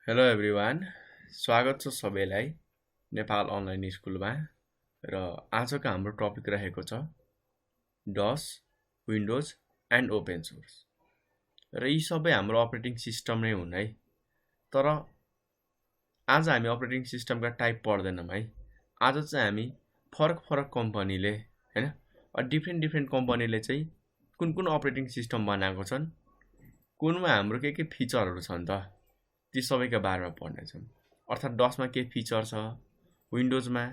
Hello everyone, स्वागत छ सबैलाई नेपाल अनलाइन स्कुलमा। र आजको हाम्रो टपिक रहेको छ डस, विन्डोज एन्ड ओपन सोर्स। र यी सबै हाम्रो अपरेटिङ सिस्टम नै हुन् है। तर आज हामी अपरेटिङ सिस्टमका टाइप पढ्दैनौँ है। आज चाहिँ हामी फरक कम्पनीले हैन, डिफ्रेन्ट कम्पनीले चाहिँ कुन अपरेटिङ सिस्टम बनाएको छन्, कुनमा हाम्रो के फिचरहरू छन् त ती सबैका बारेमा पढ्नेछौँ। अर्थात् डसमा के फिचर छ, विन्डोजमा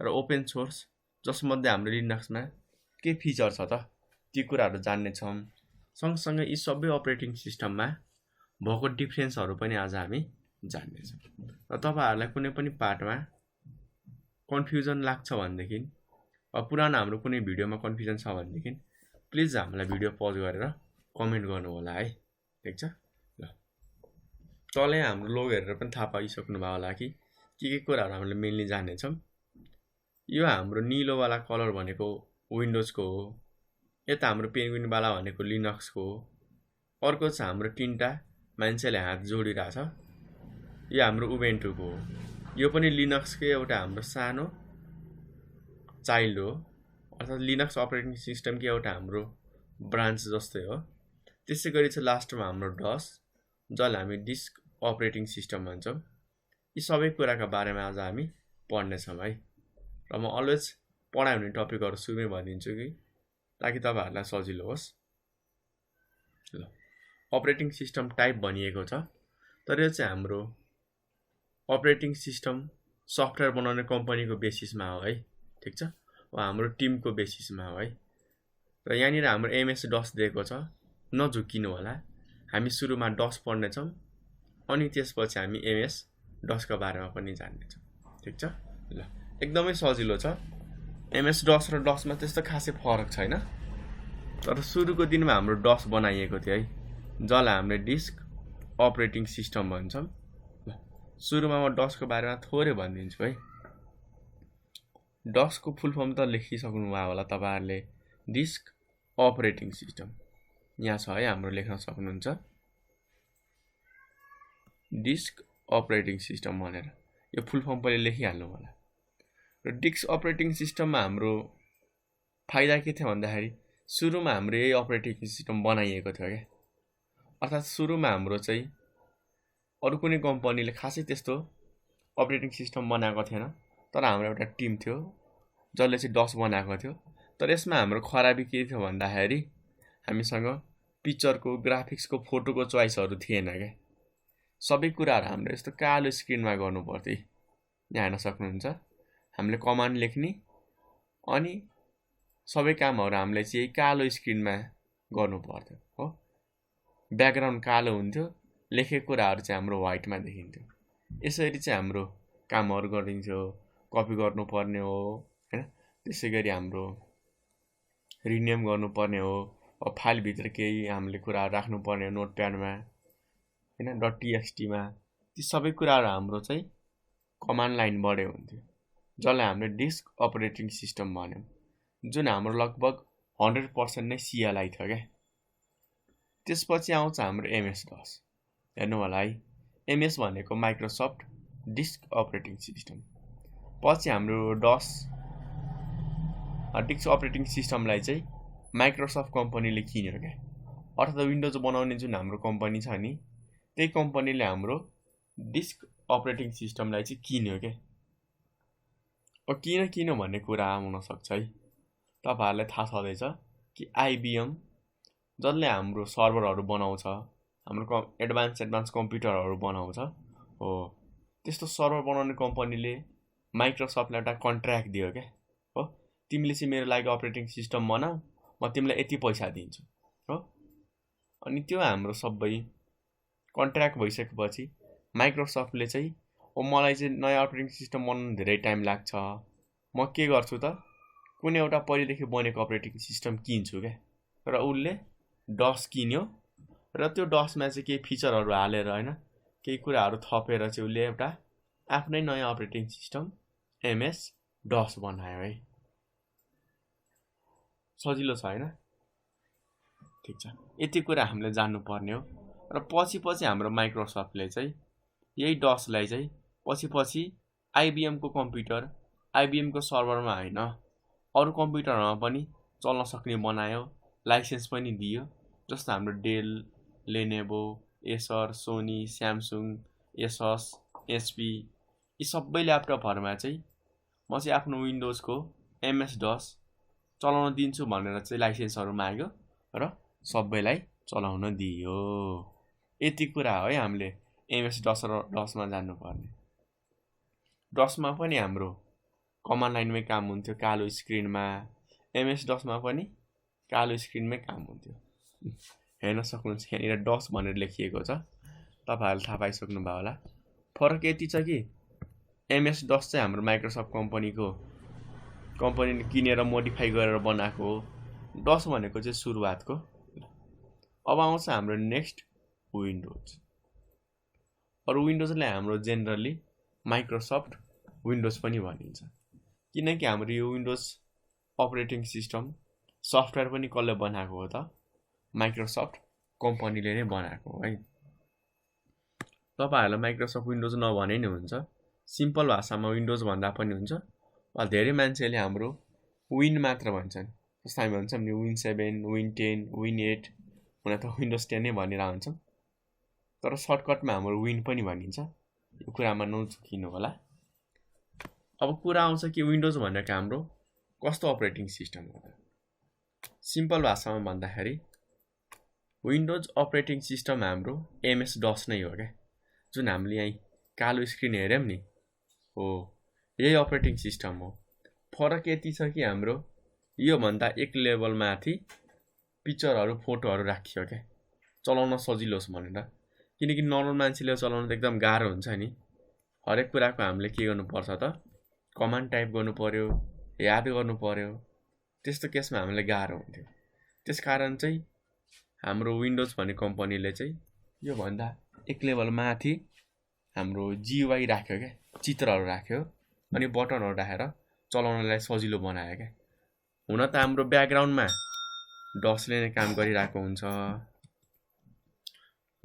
र ओपन सोर्स जसमध्ये हाम्रो लिनक्समा के फिचर छ त ती कुराहरू जान्नेछौँ। सँगसँगै यी सबै अपरेटिङ सिस्टममा भएको डिफ्रेन्सहरू पनि आज हामी जान्नेछौँ। र तपाईँहरूलाई कुनै पनि पार्टमा कन्फ्युजन लाग्छ भनेदेखि, पुरानो हाम्रो कुनै भिडियोमा कन्फ्युजन छ भनेदेखि प्लिज हामीलाई भिडियो पज गरेर कमेन्ट गर्नु होला है। ठिक छ। तलै हाम्रो लोगो हेरेर पनि थाहा पाइसक्नुभयो होला कि के कुराहरू हामीले मेनली जान्नेछौँ। यो हाम्रो निलोवाला कलर भनेको विन्डोजको हो। यता हाम्रो पेन्गुइनवाला भनेको लिनक्सको हो। अर्को छ हाम्रो तिनवटा मान्छेले हात जोडिरहेछ, यो हाम्रो उबुन्टुको हो। यो पनि लिनक्सकै एउटा हाम्रो सानो चाइल्ड हो, अर्थात् लिनक्स अपरेटिङ सिस्टमकै एउटा हाम्रो ब्रान्च जस्तै हो। त्यसै गरी चाहिँ लास्टमा हाम्रो डस, जसलाई हामी डिस्क अपरेटिङ सिस्टम भन्छौँ। यी सबै कुराका बारेमा आज हामी पढ्नेछौँ है। र म अलवेज पढाइ हुने टपिकहरू सुरुमै भनिदिन्छु कि ताकि तपाईँहरूलाई सजिलो होस्। ल, अपरेटिङ सिस्टम टाइप भनिएको छ, तर यो चाहिँ हाम्रो अपरेटिङ सिस्टम सफ्टवेयर बनाउने कम्पनीको बेसिसमा हो है। ठिक छ, हाम्रो टिमको बेसिसमा हो है। र यहाँनिर हाम्रो एमएस डस दिएको छ, नझुक्किनु होला। हामी सुरुमा डस पढ्नेछौँ, अनि त्यसपछि हामी एमएस डसको बारेमा पनि जान्नेछौँ। ठिक छ। ल, एकदमै सजिलो छ। एमएस डस र डसमा त्यस्तो खासै फरक छैन, तर सुरुको दिनमा हाम्रो डस बनाइएको थियो है, जसलाई हामीले डिस्क अपरेटिङ सिस्टम भन्छौँ। ल, सुरुमा म डसको बारेमा थोरै भनिदिन्छु है। डसको फुल फर्म त लेखिसक्नुभयो होला तपाईँहरूले, डिस्क अपरेटिङ सिस्टम। यहाँ छ है, हाम्रो लेख्न सक्नुहुन्छ डिस्क अपरेटिङ सिस्टम भनेर। यो फुल फर्म पनि लेखिहाल्नु होला। र डिस्क अपरेटिङ सिस्टममा हाम्रो फाइदा के थियो भन्दाखेरि सुरुमा हाम्रो यही अपरेटिङ सिस्टम बनाइएको थियो क्या। अर्थात् सुरुमा हाम्रो चाहिँ अरू कुनै कम्पनीले खासै त्यस्तो अपरेटिङ सिस्टम बनाएको थिएन, तर हाम्रो एउटा टिम थियो जसले चाहिँ डस बनाएको थियो। तर यसमा हाम्रो खराबी के थियो भन्दाखेरि हामीसँग पिक्चरको, ग्राफिक्सको, फोटोको चोइसहरू थिएन क्या। सबै कुराहरू हाम्रो यस्तो कालो स्क्रिनमा गर्नु पर्थ्यो। यहाँ हेर्न सक्नुहुन्छ, हामीले कमान्ड लेख्ने अनि सबै कामहरू हामीले चाहिँ कालो स्क्रिनमा गर्नु पर्थ्यो हो। ब्याकग्राउन्ड कालो हुन्थ्यो, लेखेको कुराहरू चाहिँ हाम्रो व्हाइटमा देखिन्थ्यो। यसरी चाहिँ हाम्रो कामहरू गरिन्थ्यो, कपी गर्नुपर्ने हो हैन। त्यसै गरी हाम्रो रिनेम गर्नुपर्ने हो, फाइलभित्र केही हामीले कुराहरू राख्नुपर्ने हो नोटप्याडमा हैन, .txt मा। ती सबै कुराहरू हाम्रो चाहिँ कमान्ड लाइनबाटै हुन्थ्यो, जसलाई हामीले डिस्क अपरेटिङ सिस्टम भन्यौँ, जुन हाम्रो लगभग 100% नै CLI थियो क्या। त्यसपछि आउँछ हाम्रो एमएस डस। हेर्नु होला है, एमएस भनेको माइक्रोसफ्ट डिस्क अपरेटिङ सिस्टम। पछि हाम्रो डस डिस्क अपरेटिङ सिस्टमलाई चाहिँ माइक्रोसफ्ट कम्पनीले किन्यो क्या। अर्थात् विन्डोज बनाउने जुन हाम्रो कम्पनी छ नि, त्यही कम्पनीले हाम्रो डिस्क अपरेटिङ सिस्टमलाई चाहिँ किन्यो क्या। किन किन्यो भन्ने कुरा हुनसक्छ है। तपाईँहरूलाई थाहा छँदैछ कि आइबिएम, जसले हाम्रो सर्भरहरू बनाउँछ, हाम्रो एडभान्स कम्प्युटरहरू बनाउँछ हो, त्यस्तो सर्भर बनाउने कम्पनीले माइक्रोसफ्टलाई एउटा कन्ट्र्याक्ट दियो क्या हो। तिमीले चाहिँ मेरो लागि अपरेटिङ सिस्टम बनाऊ, म तिमीलाई यति पैसा दिन्छु हो। अनि त्यो हाम्रो सबै कन्ट्र्याक्ट भइसकेपछि माइक्रोसफ्टले चाहिँ मलाई चाहिँ नयाँ अपरेटिङ सिस्टम बनाउनु धेरै टाइम लाग्छ, म के गर्छु त कुनै एउटा पहिलेदेखि बनेको अपरेटिङ सिस्टम किन्छु क्या। र उसले डस किन्यो, र त्यो डसमा चाहिँ केही फिचरहरू हालेर हैन, केही कुराहरू थपेर चाहिँ उसले एउटा आफ्नै नयाँ अपरेटिङ सिस्टम एमएस डस बनायो है। सजिलो छ हैन। ठिक छ, यति कुरा हामीले जान्नुपर्ने हो। र पछि हाम्रो माइक्रोसफ्टले चाहिँ यही डसलाई चाहिँ पछि आइबिएमको कम्प्युटर आइबिएमको सर्भरमा हैन अरु कम्प्युटरमा पनि चल्न सक्ने बनायो लाइसेन्स पनि दियो जस्तो हाम्रो Dell Lenovo Acer Sony Samsung Asus HP यी सबै ल्यापटपहरुमा चाहिँ म चाहिँ आफ्नो विन्डोजको एमएस डस चलाउन दिन्छु भनेर चाहिँ लाइसेन्सहरु माग्यो र सबैलाई चलाउन दियो यति कुरा हो है हामीले एमएस डस र डसमा जान्नुपर्ने डसमा पनि हाम्रो कमान्ड लाइनमै काम हुन्थ्यो कालो स्क्रिनमा एमएस डसमा पनि कालो स्क्रिनमै काम हुन्थ्यो हेर्न सक्नुहुन्छ यहाँनिर डस भनेर लेखिएको छ तपाईहरुले थाहा पाइसक्नु भयो होला फरक यति छ कि एमएस डस चाहिँ हाम्रो माइक्रोसफ्ट कम्पनीले किनेर मोडिफाई गरेर बनाएको हो डस भनेको चाहिँ सुरुवातको अब आउँछ हाम्रो नेक्स्ट विन्डोज अरु विन्डोजलाई हाम्रो जेनरली माइक्रोसफ्ट विन्डोज पनि भनिन्छ किनकि हाम्रो यो विन्डोज अपरेटिङ सिस्टम सफ्टवेयर पनि कसले बनाएको हो त माइक्रोसफ्ट कम्पनीले नै बनाएको हो है तपाईहरुलाई माइक्रोसफ्ट विन्डोज नभने नि हुन्छ सिम्पल भाषामा विन्डोज भन्दा पनि हुन्छ वा धेरै मान्छेले हाम्रो विन मात्र भन्छन् जस्तो हामी भन्छौं नि विन 7 विन 10 विन 8 हुन त विन्डोज 10 नै भनिरा हुन्छौं तर सर्टकटमा हाम्रो विन पनि भनिन्छ यो कुरामा नचुकिनु होला अब कुरा आउँछ कि विन्डोज भनेको हाम्रो कस्तो अपरेटिङ सिस्टम हो सिम्पल भाषामा भन्दाखेरि विन्डोज अपरेटिङ सिस्टम हाम्रो एमएस डस नै हो के जुन हामीले यहाँ कालो स्क्रिन हेर्यौं नि हो यही अपरेटिङ सिस्टम हो फरक यति छ कि हाम्रो यो भन्दा एक लेभल माथि पिक्चरहरु फोटोहरु राखियो के चलाउन सजिलो होस् भनेर किनकि नर्मल मान्छेले चलाउन त एकदम गाह्रो हुन्छ नि हरेक कुराको हामीले के गर्नु पर्छ त कमान्ड टाइप गर्नु पर्यो याद गर्नु पर्यो त्यस्तो केसमा हामीले गाह्रो हुन्थ्यो त्यसकारण चाहिँ हाम्रो विन्डोज भन्ने कम्पनीले चाहिँ यो भन्दा एक लेभल माथि हाम्रो जीयुआई राख्यो के चित्रहरु राख्यो अनि बटनहरु राखेर चलाउनलाई सजिलो बनायो के हुन त हाम्रो ब्याकग्राउन्डमा डसले नै काम गरिरहेको हुन्छ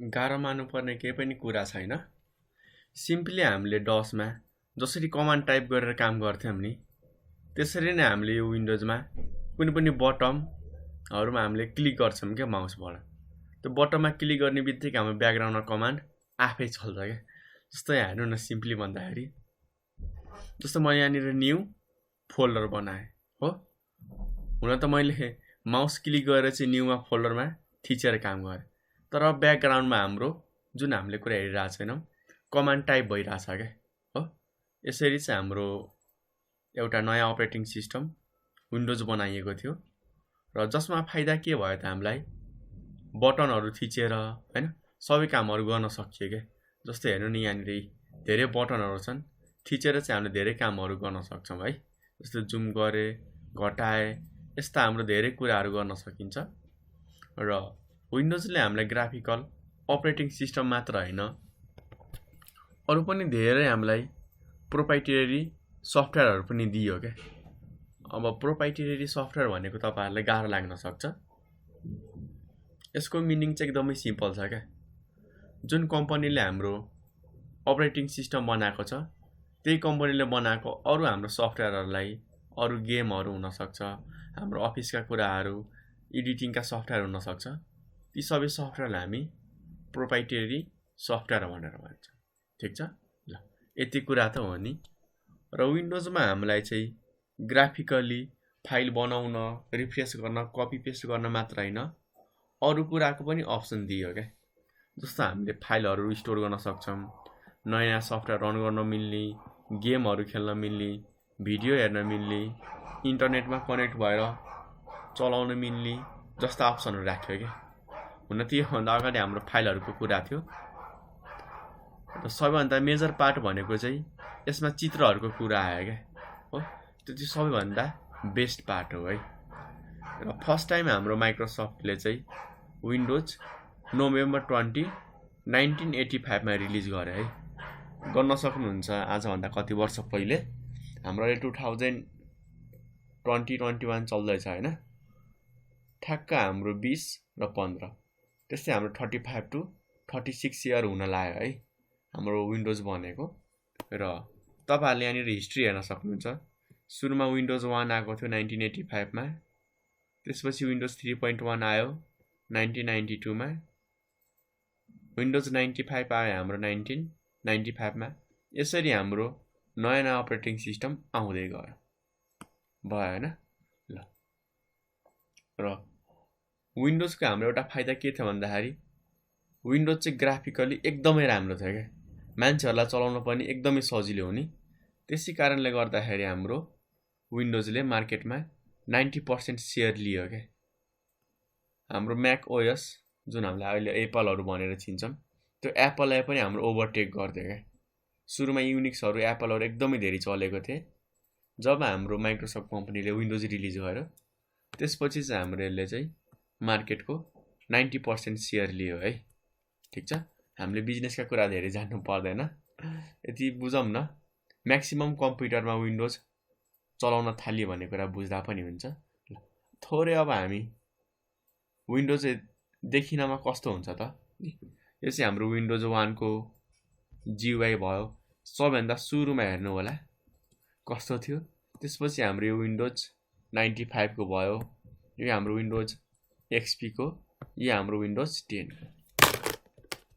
गाह्रो मान्नुपर्ने केही पनि कुरा छैन सिम्पली हामीले डसमा जसरी कमान्ड टाइप गरेर काम गर्थ्यौं नि त्यसरी नै हामीले यो विन्डोजमा कुनै पनि बटमहरुमा हामीले क्लिक गर्छौं के माउसबाट त्यो बटममा क्लिक गर्ने बित्तिकै हाम्रो ब्याकग्राउन्डमा कमान्ड आफै चल्छ के जस्तो हेर्नु न सिम्पली भन्दाखेरि जस्तो म यहाँनिर न्यू फोल्डर बनाए हो हुन त मैले माउस क्लिक गरेर चाहिँ न्यूमा फोल्डरमा थिचेर काम गरे तर ब्याकग्राउन्डमा हाम्रो जुन हामीले कुरा हेरिरहेको छैनौं कमान्ड टाइप भइराछ के हो यसरी चाहिँ हाम्रो एउटा नयाँ अपरेटिङ सिस्टम विन्डोज बनाइएको थियो र जसमा फाइदा के भयो त हामीलाई बटनहरु थिचेर हैन सबै कामहरु गर्न सकियो के जस्तो हेर्नु नि यहाँनिर धेरै बटनहरु छन् थिचेर चाहिँ हामीले धेरै कामहरु गर्न सक्छौं है जस्तो जुम गरे घटाए यस्ता हाम्रो धेरै कुराहरु गर्न सकिन्छ र विन्डोजले हामीलाई ग्राफिकल अपरेटिङ सिस्टम मात्र हैन अरु पनि धेरै हामीलाई प्रोप्राइटरी सफ्टवेयरहरु पनि दियो के अब प्रोप्राइटरी सफ्टवेयर भनेको तपाईहरुलाई गाह्रो लाग्न सक्छ यसको मिनिङ चाहिँ एकदमै सिम्पल छ के जुन कम्पनीले हाम्रो अपरेटिङ सिस्टम बनाएको छ त्यही कम्पनीले बनाएको अरु हाम्रो सफ्टवेयरहरुलाई अरु गेमहरु हुन सक्छ हाम्रो अफिसका कुराहरु एडिटिङका सफ्टवेयर हुन सक्छ ती सबै सफ्टवेयरलाई हामी प्रोप्राइटरी सफ्टवेयर भनेर भन्छौं ठीक छ ल यति कुरा त हो नि र विन्डोजमा हामीलाई चाहिँ ग्राफिकली फाइल बनाउन रिफ्रेश गर्न कपी पेस्ट गर्न मात्र हैन अरु कुराको पनि अप्सन दियो के जस्तो हामीले फाइलहरु स्टोर गर्न सक्छौं नयाँ सफ्टवेयर रन गर्न मिल्ने गेमहरु खेल्न मिल्ने भिडियो हेर्न मिल्ने इन्टरनेटमा कनेक्ट भएर चलाउन मिल्ने जस्ता अप्सनहरु राख्यो के हुन त यो भन्दा अगाडि हाम्रो फाइलहरुको कुरा थियो र सबैभन्दा मेजर पार्ट भनेको चाहिँ यसमा चित्रहरुको कुरा आयो के हो त्यो चाहिँ सबैभन्दा बेस्ट पार्ट हो है र फर्स्ट टाइम हाम्रो माइक्रोसफ्टले चाहिँ विन्डोज नोभेम्बर 20 1985 मा रिलिज गरे है गर्न सक्नुहुन्छ आज भन्दा कति वर्ष पहिले हाम्रो 2021 चल्दैछ हैन ठ्याक्क हाम्रो 20 र 15 त्यस्तै हाम्रो 35 टु 36 इयर हुन लाग्यो है हाम्रो विन्डोज भनेको। र तपाईहरुले यहाँनिर हिस्ट्री हेर्न सक्नुहुन्छ। सुरुमा विन्डोज 1 आएको थियो 1985 मा, त्यसपछि विन्डोज 3.1 आयो 1992 मा, विन्डोज 95 आयो हाम्रो 1995 मा। यसरी हाम्रो नयाँ अपरेटिङ सिस्टम आउँदै गयो, भयो हैन। ल र विन्डोजको हाम्रो एउटा फाइदा के थियो भन्दाखेरि विन्डोज चाहिँ ग्राफिकली एकदमै राम्रो थियो के, मान्छेहरुलाई चलाउन पनि एकदमै सजिलो हुने। त्यसै कारणले गर्दाखेरि हाम्रो विन्डोजले मार्केटमा 90% शेयर लियो के। हाम्रो म्याक ओएस जुन हामीले अहिले एप्पलहरु भनेर चिन्छौं, त्यो एप्पललाई पनि हाम्रो ओभरटेक गर्दियो के। सुरुमा युनिक्सहरु एप्पलहरु एकदमै धेरै चलेको थिए। जब हाम्रो माइक्रोसफ्ट कम्पनीले विन्डोज रिलिज गर्यो, त्यसपछि चाहिँ हाम्रो यसले चाहिँ मार्केटको 90% शेयर लियो है। ठीक छ, हामीले बिजनेसका कुरा धेरै जान्नु पर्दैन, यति बुझौं न। म्याक्सिमम कम्प्युटरमा विन्डोज चलाउन थालियो भन्ने कुरा बुझ्दा पनि हुन्छ। थोरै अब हामी विन्डोज देखिनमा कस्तो हुन्छ त, यो चाहिँ हाम्रो विन्डोज 1 को जीयूआई भयो। सबैभन्दा सुरुमा हेर्नु होला कस्तो थियो। त्यसपछि हाम्रो यो विन्डोज 95 को भयो, यो हाम्रो विन्डोज एक्सपी को, यो हाम्रो विन्डोज 10 को।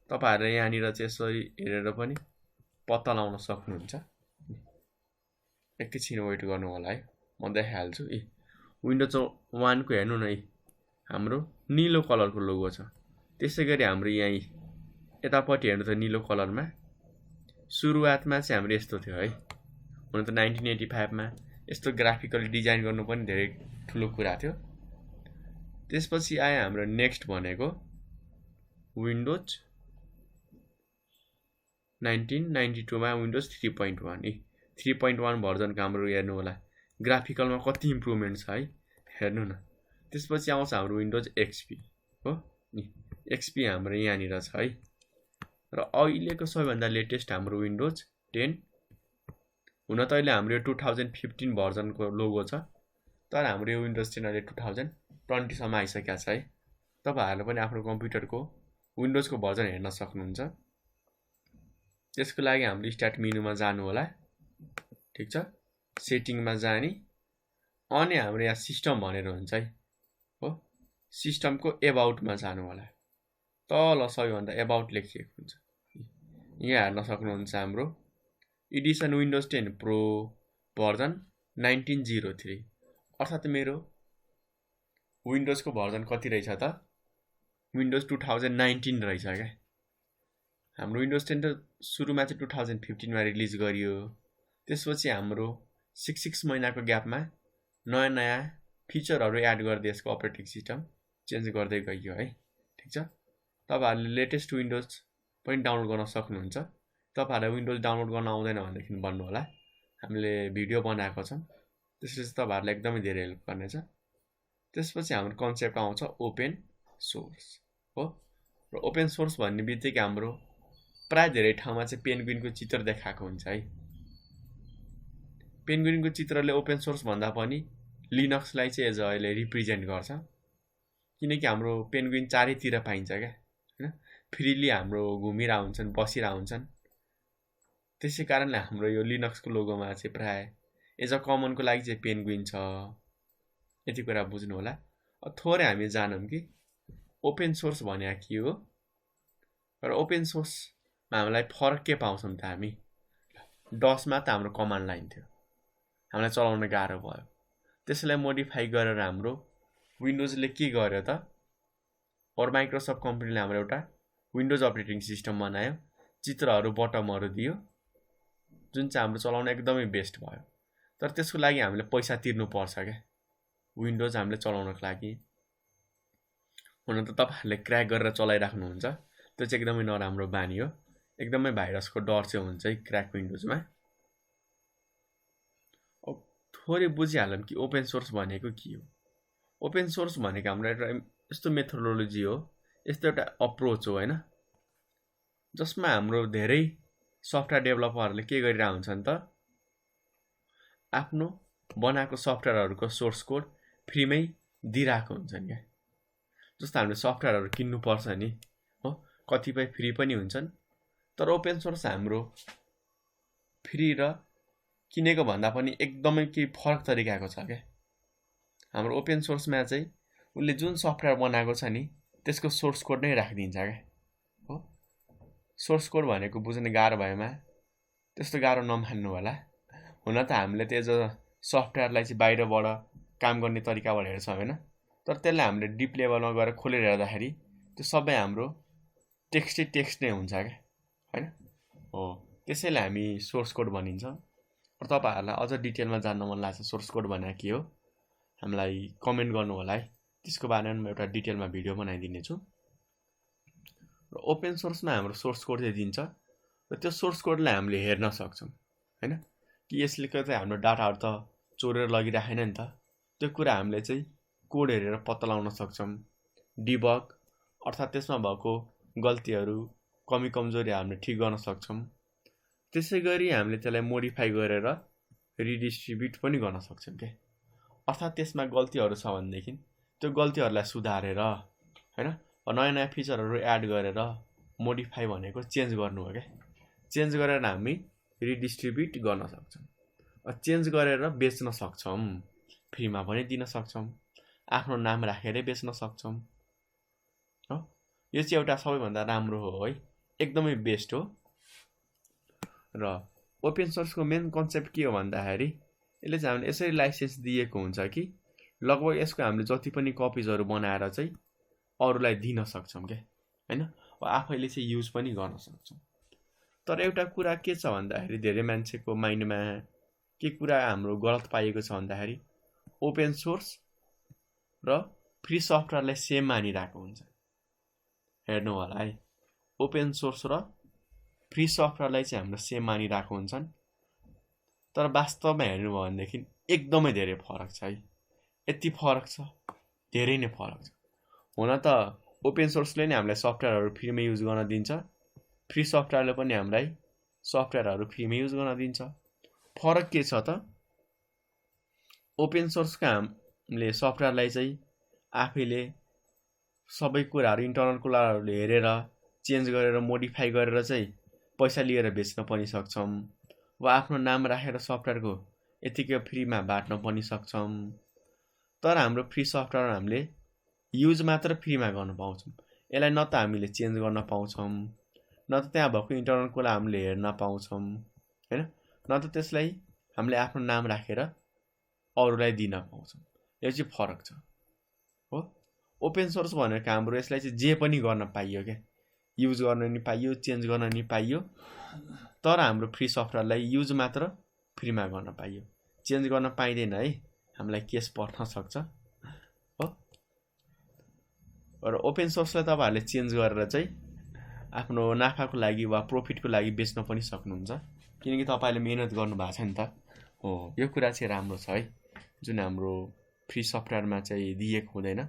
तपाईहरुले यहाँनिर चाहिँ यसरी हेरेर पनि पत्ता लगाउन सक्नुहुन्छ। एकैछिन वेट गर्नु होला है, म देखाइहाल्छु। विन्डोज 1 को हेर्नु न, हाम्रो नीलो कलरको लोगो छ। त्यसैगरी हाम्रो यहाँ यतापट्टि हेर्नु त नीलो कलरमा। सुरुवातमा चाहिँ हाम्रो यस्तो थियो है। हुन त 1985 मा यस्तो ग्राफिकली डिजाइन गर्नु पनि धेरै ठुलो कुरा थियो। त्यसपछि आयो हाम्रो नेक्स्ट भनेको विन्डोज 1992 मा विन्डोज 3.1। 3.1 भर्जनको हाम्रो हेर्नु होला ग्राफिकलमा कति इम्प्रुभमेन्ट छ है, हेर्नु न। त्यसपछि आउँछ हाम्रो विन्डोज एक्सपी हो नि, एक्सपी हाम्रो यहाँनिर छ है। र अहिलेको सबैभन्दा लेटेस्ट हाम्रो विन्डोज 10। हुन त अहिले हाम्रो 2015 भर्जनको लोगो छ, तर हाम्रो यो विन्डोज 10 अहिले 2020 सम्म आइसकेको छ है। तपाईहरुले पनि आफ्नो कम्प्युटरको विन्डोजको भर्जन हेर्न सक्नुहुन्छ। त्यसको लागि हाम्रो स्टार्ट मेनुमा जानु होला। ठीक छ, सेटिङमा जाने, अनि हाम्रो यहाँ सिस्टम भनेर हुन्छ है हो। सिस्टमको एबाउटमा जानु होला। तल सबैभन्दा एबाउट लेखिएको हुन्छ, यहाँ हेर्न सक्नुहुन्छ हाम्रो एडिसन विन्डोज 10 प्रो भर्जन 1903। अर्थात् मेरो विन्डोजको भर्जन कति रहेछ त, विन्डोज 2019 रहेछ क्या। हाम्रो विन्डोज 10 त सुरुमा चाहिँ 2015 मा रिलिज गरियो। त्यसपछि हाम्रो 6 महिनाको ग्यापमा नयाँ नयाँ फिचरहरु एड गर्दै यसको अपरेटिङ सिस्टम चेन्ज गर्दै गइयो है। ठीक छ, तपाईहरुले लेटेस्ट विन्डोज पनि डाउनलोड गर्न सक्नुहुन्छ। तपाईहरुले विन्डोज डाउनलोड गर्न आउँदैन भनेदेखि भन्नु होला, हामीले भिडियो बनाएको छौं, त्यसले चाहिँ तपाईहरुलाई एकदमै धेरै हेल्प गर्नेछ। त्यसपछि हाम्रो कन्सेप्ट आउँछ ओपन सोर्स हो। र ओपन सोर्स भन्ने बित्तिकै हाम्रो प्राय धेरै ठाउँमा चाहिँ पेन्गुइनको चित्र देखाएको हुन्छ है। पेन्गुइनको चित्रले ओपन सोर्स भन्दा पनि लिनक्सलाई चाहिँ एज अहिले रिप्रेजेन्ट गर्छ, किनकि हाम्रो पेन्गुइन चारैतिर पाइन्छ क्या हैन। फ्रीली हाम्रो घुमिरा हुन्छन्, बसिरा हुन्छन्। त्यसै कारणले हाम्रो यो लिनक्सको लोगोमा चाहिँ प्राय एज अ कमनको लागि चाहिँ पेन्गुइन छ। यति कुरा बुझ्नु होला। थोरै हामी जानौं कि ओपन सोर्स भने के हो र ओपन सोर्समा हामीलाई फरक के पाउँछौं त। हामी डसमा त हाम्रो कमान्ड लाइन थियो, हामीलाई चलाउन गाह्रो भयो। त्यसलाई मोडिफाई गरेर हाम्रो विन्डोजले के गर्यो त, और माइक्रोसफ्ट कम्पनीले हाम्रो एउटा विन्डोज अपरेटिङ सिस्टम बनायो, चित्रहरु बटमहरु दियो, जुन चाहिँ हाम्रो चलाउन एकदमै बेस्ट भयो। तर त्यसको लागि हामीले पैसा तिर्नु पर्छ के, विन्डोज हामीले चलाउनको लागि। हुन त तपाईहरुले क्र्याक गरेर चलाइराख्नुहुन्छ, त्यो चाहिँ एकदमै नराम्रो बानी हो। एकदमै भाइरसको डर चाहिँ हुन्छ है क्र्याक विन्डोजमा। थोरै बुझिहालौं कि ओपन सोर्स भनेको के हो। ओपन सोर्स भनेको हाम्रो एउटा यस्तो मेथोडोलोजी हो, यस्तो एउटा अप्रोच हो हैन, जसमा हाम्रो धेरै सफ्टवेयर डेभलपरहरूले के गरिरहेका हुन्छन् त, आफ्नो बनाएको सफ्टवेयरहरुको सोर्स कोड फ्रीमै दिइरहेको हुन्छन् क्या। जस्तो हामीले सफ्टवेयरहरु किन्नु पर्छ नि हो, कतिपय फ्री पनि हुन्छन्, तर ओपन सोर्स हाम्रो फ्री र किनेको भन्दा पनि एकदमै केही फरक तरिकाको छ क्या। हाम्रो ओपन सोर्समा चाहिँ उसले जुन सफ्टवेयर बनाएको छ नि त्यसको सोर्स कोड नै राखिदिन्छ क्या हो। सोर्स कोड भनेको बुझ्न गाह्रो भएमा त्यस्तो गाह्रो नमान्नु होला। हुन त हामीले त्यो सफ्टवेयरलाई चाहिँ बाहिरबाट काम गर्ने तरिकाबाट हेर्छौँ होइन, तर त्यसलाई हामीले डिप लेभलमा गएर खोलेर हेर्दाखेरि त्यो सबै हाम्रो टेक्स्ट नै हुन्छ क्या होइन हो। त्यसैले हामी सोर्स कोड भनिन्छ। र तपाईँहरूलाई अझ डिटेलमा जान्न मन लाग्छ सोर्स कोड भनेको के हो, हामीलाई कमेन्ट गर्नु होला है, त्यसको बारेमा म एउटा डिटेलमा भिडियो बनाइदिनेछु। र ओपन सोर्समा हाम्रो सोर्स कोड चाहिँ दिन्छ र त्यो सोर्स कोडलाई हामीले हेर्न सक्छौँ होइन, कि यसले चाहिँ हाम्रो डाटाहरू त चोरेर लगिराखेन नि त। त्यो कुरा हामीले चाहिँ कोड हेरेर पत्ता लगाउन सक्छौँ। डिबग अर्थात् त्यसमा भएको गल्तीहरू कमी कमजोरी हामीले ठिक गर्न सक्छौँ। त्यसै गरी हामीले त्यसलाई मोडिफाई गरेर रिडिस्ट्रिब्युट पनि गर्न सक्छौँ क्या। अर्थात् त्यसमा गल्तीहरू छ भनेदेखि त्यो गल्तीहरूलाई सुधारेर होइन नयाँ नयाँ फिचरहरू एड गरेर मोडिफाई भनेको चेन्ज गर्नु हो क्या। चेन्ज गरेर हामी रिडिस्ट्रिब्युट गर्न सक्छौँ, चेन्ज गरेर बेच्न सक्छौँ, फ्रीमा पनि दिन सक्छौँ, आफ्नो नाम राखेरै बेच्न सक्छौँ हो। यो चाहिँ एउटा सबैभन्दा राम्रो हो है, एकदमै बेस्ट हो। र ओपन सोर्सको मेन कन्सेप्ट के हो भन्दाखेरि यसले चाहिँ हामीले यसरी लाइसेन्स दिएको हुन्छ कि लगभग यसको हामीले जति पनि कपिजहरू बनाएर चाहिँ अरूलाई दिन सक्छौँ क्या होइन, आफैले चाहिँ युज पनि गर्न सक्छौँ। तर एउटा कुरा के छ भन्दाखेरि धेरै मान्छेको माइन्डमा के कुरा हाम्रो गलत पाइएको छ भन्दाखेरि ओपन सोर्स र फ्री सफ्टवेयरलाई सेम मानिरहेको हुन्छ। हेर्नु होला है, ओपन सोर्स र फ्री सफ्टवेयरलाई चाहिँ हाम्रो सेम मानिरहेको हुन्छन्, तर वास्तवमा हेर्नुभयो भनेदेखि एकदमै धेरै फरक छ है। यति फरक छ, धेरै नै फरक छ। हुन त ओपन सोर्सले नै हामीलाई सफ्टवेयरहरू फ्रीमा युज गर्न दिन्छ, फ्री सफ्टवेयरले पनि हामीलाई सफ्टवेयरहरू फ्रीमा युज गर्न दिन्छ। फरक के छ त, ओपन सोर्सका हामीले सफ्टवेयरलाई चाहिँ आफैले सबै कुराहरू इन्टरनल कुराहरू हेरेर चेन्ज गरेर मोडिफाई गरेर चाहिँ पैसा लिएर बेच्न पनि सक्छौँ, वा आफ्नो नाम राखेर सफ्टवेयरको यतिकै फ्रीमा बाँड्न पनि सक्छौँ। तर हाम्रो फ्री सफ्टवेयर हामीले युज मात्र फ्रीमा गर्न पाउँछौँ। यसलाई न त हामीले चेन्ज गर्न पाउँछौँ, न त त्यहाँ भएको इन्टरनल कुरा हामीले हेर्न पाउँछौँ होइन, न त त्यसलाई हामीले आफ्नो नाम राखेर अरूलाई दिन पाउँछौँ। यो चाहिँ फरक छ हो। ओपन सोर्स भनेको हाम्रो यसलाई चाहिँ जे पनि गर्न पाइयो क्या, युज गर्न नि पाइयो, चेन्ज गर्न नि पाइयो। तर हाम्रो फ्री सफ्टवेयरलाई युज मात्र फ्रीमा गर्न पाइयो, चेन्ज गर्न पाइँदैन है, हामीलाई केस पर्न सक्छ हो। र ओपन सोर्सलाई तपाईँहरूले चेन्ज गरेर चाहिँ आफ्नो नाफाको लागि वा प्रफिटको लागि बेच्न पनि सक्नुहुन्छ, किनकि तपाईँले मेहनत गर्नुभएको छ नि त हो। यो कुरा चाहिँ राम्रो छ है, जुन हाम्रो फ्री सफ्टवेयरमा चाहिँ दिएको हुँदैन,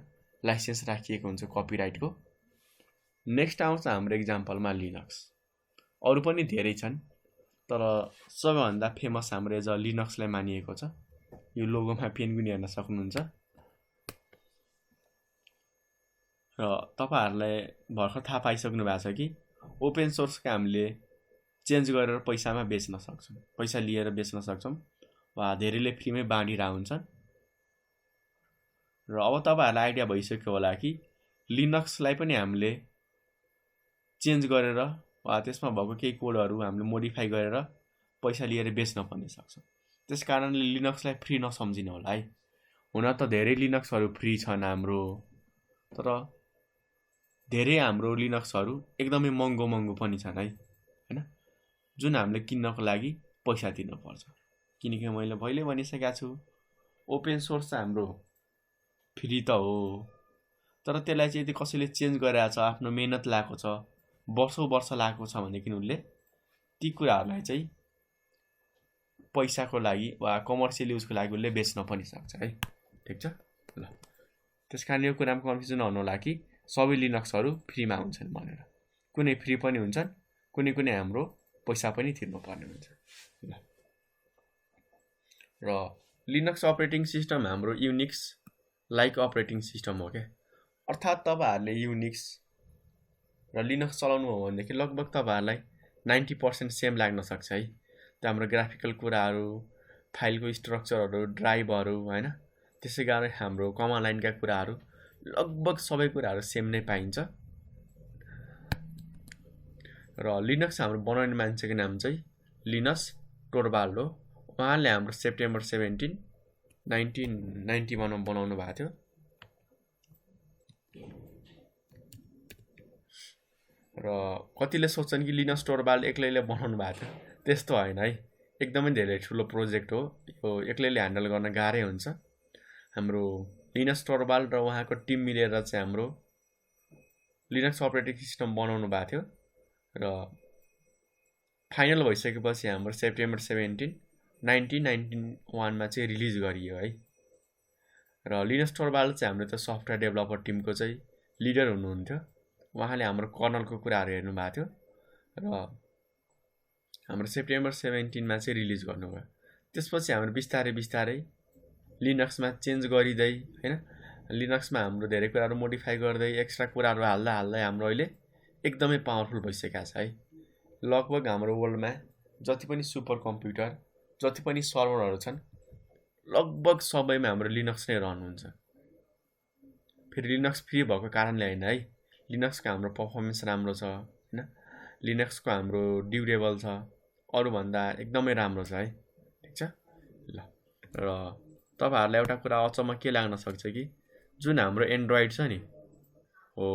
लाइसेन्स राखिएको हुन्छ कपिराइटको। नेक्स्ट आउँछ हाम्रो इक्जाम्पलमा लिनक्स। अरू पनि धेरै छन्, तर सबैभन्दा फेमस हाम्रो एज लिनक्सलाई मानिएको छ। यो लोगोमा पेन्गुइन हेर्न सक्नुहुन्छ। र तपाईँहरूलाई भर्खर थाहा पाइसक्नु भएको छ कि ओपन सोर्सका हामीले चेन्ज गरेर पैसामा बेच्न सक्छौँ, पैसा लिएर बेच्न सक्छौँ, वा धेरैले फ्रीमै बाँडिरहेको हुन्छन्। र अब तपाईँहरूलाई आइडिया भइसक्यो होला कि लिनक्सलाई पनि हामीले चेन्ज गरेर वा त्यसमा भएको केही कोडहरू हामीले मोडिफाई गरेर पैसा लिएर बेच्न पनि सक्छौँ। त्यस कारणले लिनक्सलाई फ्री नसम्झिनु होला है। हुन त धेरै लिनक्सहरू फ्री छन् हाम्रो, तर धेरै हाम्रो लिनक्सहरू एकदमै महँगो पनि छन् है होइन, जुन हामीले किन्नको लागि पैसा दिनुपर्छ। किनकि मैले पहिले भनिसकेको छु ओपन सोर्स हाम्रो फ्री त हो, तर त्यसलाई चाहिँ यदि कसैले चेन्ज गरेको छ, आफ्नो मेहनत लगाएको छ, वर्षौँ वर्ष लागेको छ भनेदेखि उसले ती कुराहरूलाई चाहिँ पैसाको लागि वा कमर्सियल युजको लागि उसले बेच्न पनि सक्छ है। ठिक छ ल, त्यस कारण यो कुरामा कन्फ्युजन हुनु होला कि सबै लिनक्सहरू फ्रीमा हुन्छन् भनेर। कुनै फ्री पनि हुन्छन्, कुनै हाम्रो पैसा पनि तिर्नुपर्ने हुन्छ ल। र लिनक्स अपरेटिङ सिस्टम हाम्रो युनिक्स लाइक अपरेटिङ सिस्टम हो क्या। अर्थात् तपाईँहरूले युनिक्स र लिनक्स चलाउनु हो भनेदेखि लगभग तपाईँहरूलाई 90% सेम लाग्न सक्छ है। त्यो हाम्रो ग्राफिकल कुराहरू, फाइलको स्ट्रक्चरहरू, ड्राइभहरू हैन, त्यसै गरी हाम्रो कमान्ड लाइनका कुराहरू लगभग सबै कुराहरू सेम नै पाइन्छ। र लिनक्स हाम्रो बनाउने मान्छेको नाम चाहिँ लिनस टोरवाल्ड हो। उहाँले हाम्रो सेप्टेम्बर 17, 1991 मा बनाउनु भएको थियो। र कतिले सोच्छन् कि लिनस टोरवाल्ड एक्लैले बनाउनु भएको थियो, त्यस्तो होइन है। एकदमै धेरै ठुलो प्रोजेक्ट हो यो, एक्लैले ह्यान्डल गर्न गाह्रै हुन्छ। हाम्रो लिनस टोरवाल्ड र उहाँको टिम मिलेर चाहिँ हाम्रो लिनक्स अपरेटिङ सिस्टम बनाउनु भएको थियो र फाइनल भइसकेपछि हाम्रो सेप्टेम्बर 17, 1991 मा चाहिँ रिलिज गरियो है। र लिनस टोरवाल्ड चाहिँ हाम्रो त्यो सफ्टवेयर डेभलपर टिमको चाहिँ लिडर हुनुहुन्थ्यो। उहाँले हाम्रो कर्नलको कुराहरू हेर्नु भएको थियो र हाम्रो सेप्टेम्बर 17 मा चाहिँ रिलिज गर्नुभयो। त्यसपछि हाम्रो बिस्तारै बिस्तारै लिनक्समा चेन्ज गरिँदै हैन, लिनक्समा हाम्रो धेरै कुराहरू मोडिफाई गर्दै एक्स्ट्रा कुराहरू हाल्दा हाल्दै हाम्रो अहिले एकदमै पावरफुल भइसकेको छ है। लगभग हाम्रो वर्ल्डमा जति पनि सुपर कम्प्युटर, जति पनि सर्भरहरू छन्, लगभग सबैमा हाम्रो लिनक्स नै रन हुन्छ। फेरि लिनक्स फ्री भएको कारणले होइन है, लिनक्सको हाम्रो पर्फर्मेन्स राम्रो छ हैन, लिनक्सको हाम्रो ड्युरेबल छ, अरूभन्दा एकदमै राम्रो छ है। ठिक छ ल। र तपाईहरुलाई एउटा कुरा अचम्म के लाग्न सक्छ कि जुन हाम्रो एन्ड्रोइड छ नि हो,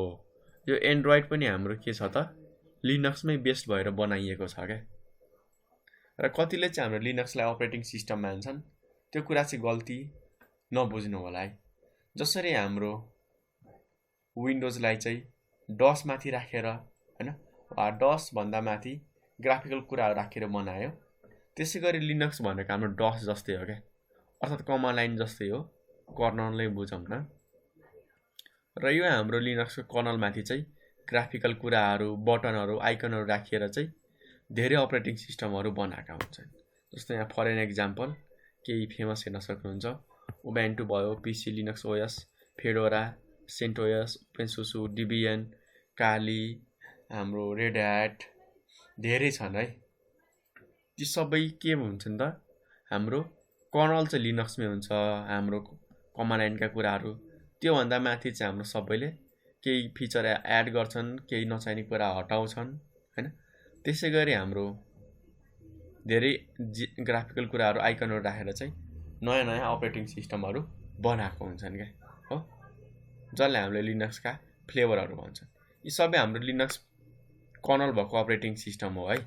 यो एन्ड्रोइड पनि हाम्रो के छ त लिनक्समै बेस्ड भएर बनाइएको छ क्या। र कतिले चाहिँ हाम्रो लिनक्सलाई अपरेटिङ सिस्टम मान्छन्, त्यो कुरा चाहिँ गल्ती नबुझ्नु होला है। जसरी हाम्रो विन्डोजलाई चाहिँ डस माथि राखेर हैन, वा डस भन्दा माथि ग्राफिकल कुराहरू राखेर बनायो, त्यसै गरी लिनक्स भनेको हाम्रो डस जस्तै हो क्या, अर्थात् कमान्ड लाइन जस्तै हो, कर्नललाई बुझौँ न। र यो हाम्रो लिनक्सको कर्नल माथि चाहिँ ग्राफिकल कुराहरू, बटनहरू, आइकनहरू राखेर चाहिँ धेरै अपरेटिङ सिस्टमहरू बनाएका हुन्छन्। जस्तो यहाँ फर एन एक्जाम्पल केही फेमस हेर्न सक्नुहुन्छ, उबुन्टु भयो, पिसी लिनक्स ओएस, फेडोरा, सेन्टोस, ओपेनसुसु, डिबियन, काली, हाम्रो रेड ह्याट, धेरै छन् है। ती सबै के हुन्छन् त हाम्रो कर्नल चाहिँ लिनक्समै हुन्छ। हाम्रो कमान्ड लाइनका कुराहरू त्योभन्दा माथि चाहिँ हाम्रो सबैले केही फिचर एड गर्छन्, केही नचाहिने कुरा हटाउँछन् हैन। त्यसै गरी हाम्रो धेरै ग्राफिकल कुराहरू, आइकनहरू राखेर चाहिँ नयाँ नयाँ अपरेटिङ सिस्टमहरू बनाएको हुन्छन् क्या हो, जसलाई हामीले लिनक्सका फ्लेभरहरू भन्छन्। यी सबै हाम्रो लिनक्स कर्नल भएको अपरेटिङ सिस्टम हो है।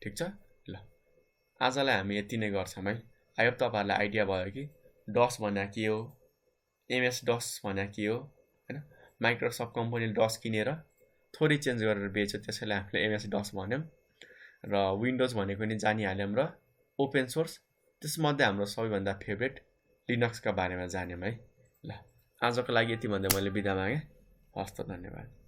ठिक छ ल, आजलाई हामी यति नै गर्छौँ है। आई होप तपाईहरुलाई आइडिया भयो कि डस भनेको के हो, एमएस डस भनेको के हो हैन। माइक्रोसफ्ट कम्पनीले डस किनेर थोरै चेन्ज गरेर बेच्यो, त्यसैले हामीले एमएस डस भन्यौँ। र विन्डोज भनेको नि जानिहाल्यौँ, र ओपन सोर्स त्यसमध्ये हाम्रो सबैभन्दा फेभरेट लिनक्सका बारेमा जान्यौँ है। ल आजको लागि यति भन्दै मैले बिदा मागेँ। हस्त, धन्यवाद।